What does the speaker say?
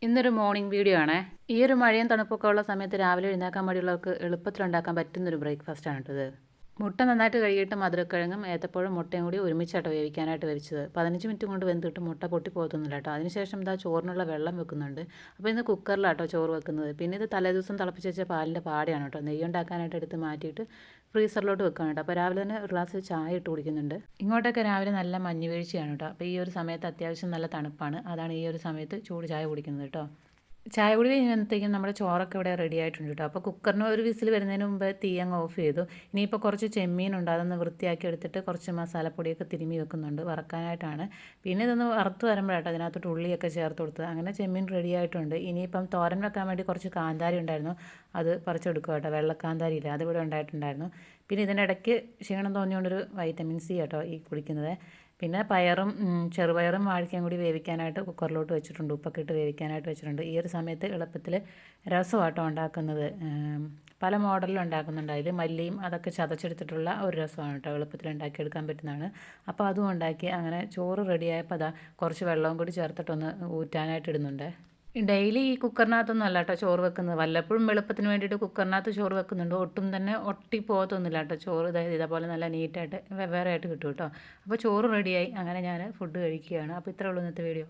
ഇന്നൊരു morning video ആണേ. ഈ ഒരു മഴയും തണുപ്പൊക്കെ ഉള്ള സമയത്ത് രാവിലെ എഴുന്നേക്കാൻ മടിയുള്ളവർക്ക് എളുപ്പത്തിൽ ഉണ്ടാക്കാൻ പറ്റുന്നൊരു ബ്രേക്ക്ഫാസ്റ്റ് ആണ് ഇത്. മുട്ട നന്നായിട്ട് കഴുകിയിട്ട് മധുരക്കിഴങ്ങും ഏത്തപ്പഴവും മുട്ടയും കൂടി ഒരുമിച്ചാട്ടോ വേവിക്കാനായിട്ട് വെച്ചത്. 15 മിനിറ്റ് കൊണ്ട് വെന്തിട്ട് മുട്ട പൊട്ടി പോകത്തൊന്നുമില്ല കേട്ടോ. അതിനുശേഷം ഇതാ ചോറിനുള്ള വെള്ളം വെക്കുന്നുണ്ട്. അപ്പോൾ ഇന്ന് കുക്കറിലാട്ടോ ചോറ് വെക്കുന്നത്. പിന്നെ ഇത് തലേദിവസം തിളപ്പിച്ച് വെച്ച പാലിൻ്റെ പാടയാണ് കേട്ടോ. നെയ്യ് ഉണ്ടാക്കാനായിട്ട് എടുത്ത് മാറ്റിയിട്ട് ഫ്രീസറിലോട്ട് വെക്കാൻ കേട്ടോ. അപ്പോൾ രാവിലെ തന്നെ ഒരു ഗ്ലാസ് ചായ ഇട്ട് കുടിക്കുന്നുണ്ട്. ഇങ്ങോട്ടൊക്കെ രാവിലെ നല്ല മഞ്ഞ് വീഴ്ചയാണ് കേട്ടോ. അപ്പോൾ ഈ ഒരു സമയത്ത് അത്യാവശ്യം നല്ല തണുപ്പാണ്. അതാണ് ഈ ഒരു സമയത്ത് ചൂട് ചായ കുടിക്കുന്നത് കേട്ടോ. ചായ കുടി കഴിഞ്ഞപ്പോഴത്തേക്കും നമ്മുടെ ചോറൊക്കെ ഇവിടെ റെഡി ആയിട്ടുണ്ട് കേട്ടോ. അപ്പോൾ കുക്കറിന് ഒരു വിസിൽ വരുന്നതിന് മുമ്പ് തീ അങ്ങ് ഓഫ് ചെയ്തു. ഇനിയിപ്പോൾ കുറച്ച് ചെമ്മീനുണ്ട്, അതൊന്ന് വൃത്തിയാക്കി എടുത്തിട്ട് കുറച്ച് മസാലപ്പൊടിയൊക്കെ തിരുമ്മി വെക്കുന്നുണ്ട് വറക്കാനായിട്ടാണ്. പിന്നെ ഇതൊന്ന് വറുത്ത് വരുമ്പോഴാട്ടോ അതിനകത്തോട്ട് ഉള്ളിയൊക്കെ ചേർത്ത് കൊടുത്തത്. അങ്ങനെ ചെമ്മീൻ റെഡി ആയിട്ടുണ്ട്. ഇനിയിപ്പം തോരൻ വെക്കാൻ വേണ്ടി കുറച്ച് കാന്താരി ഉണ്ടായിരുന്നു, അത് പറിച്ചെടുക്കുക കേട്ടോ. വെള്ളക്കാന്താരി ഇല്ല, അതിവിടെ ഉണ്ടായിട്ടുണ്ടായിരുന്നു. പിന്നെ ഇതിൻ്റെ ഇടയ്ക്ക് ക്ഷീണം തോന്നിയുകൊണ്ടൊരു വൈറ്റമിൻ സി കേട്ടോ ഈ കുടിക്കുന്നത്. പിന്നെ പയറും ചെറുപയറും വാഴയ്ക്കയും കൂടി വേവിക്കാനായിട്ട് കുക്കറിലോട്ട് വെച്ചിട്ടുണ്ട്, ഉപ്പൊക്കെ ഇട്ട് വേവിക്കാനായിട്ട് വെച്ചിട്ടുണ്ട്. ഈ ഒരു സമയത്ത് എളുപ്പത്തിൽ രസമാട്ടോ ഉണ്ടാക്കുന്നത്. പല മോഡലിലും ഉണ്ടാക്കുന്നുണ്ട്. അതിൽ മല്ലിയും അതൊക്കെ ചതച്ചെടുത്തിട്ടുള്ള ഒരു രസമാണ് കേട്ടോ, എളുപ്പത്തിൽ ഉണ്ടാക്കിയെടുക്കാൻ പറ്റുന്നതാണ്. അപ്പോൾ അതും ഉണ്ടാക്കി. അങ്ങനെ ചോറ് റെഡിയായപ്പോൾ അതാ കുറച്ച് വെള്ളവും കൂടി ചേർത്തിട്ടൊന്ന് ഊറ്റാനായിട്ട് ഇടുന്നുണ്ട്. ഡെയിലി ഈ കുക്കറിനകത്തൊന്നും അല്ല കേട്ടോ ചോറ് വെക്കുന്നത്. വല്ലപ്പോഴും എളുപ്പത്തിന് വേണ്ടിയിട്ട് കുക്കറിനകത്ത് ചോറ് വെക്കുന്നുണ്ട്. ഒട്ടും തന്നെ ഒട്ടി പോകത്തൊന്നുമില്ല കേട്ടോ ചോറ്. ഇതേപോലെ നല്ല നീറ്റായിട്ട് വെവ്വേറെ ആയിട്ട് കിട്ടും കേട്ടോ. അപ്പോൾ ചോറ് റെഡിയായി. അങ്ങനെ ഞാൻ ഫുഡ് കഴിക്കുകയാണ്. അപ്പോൾ ഇത്രയേ ഉള്ളൂ ഇന്നത്തെ വീഡിയോ.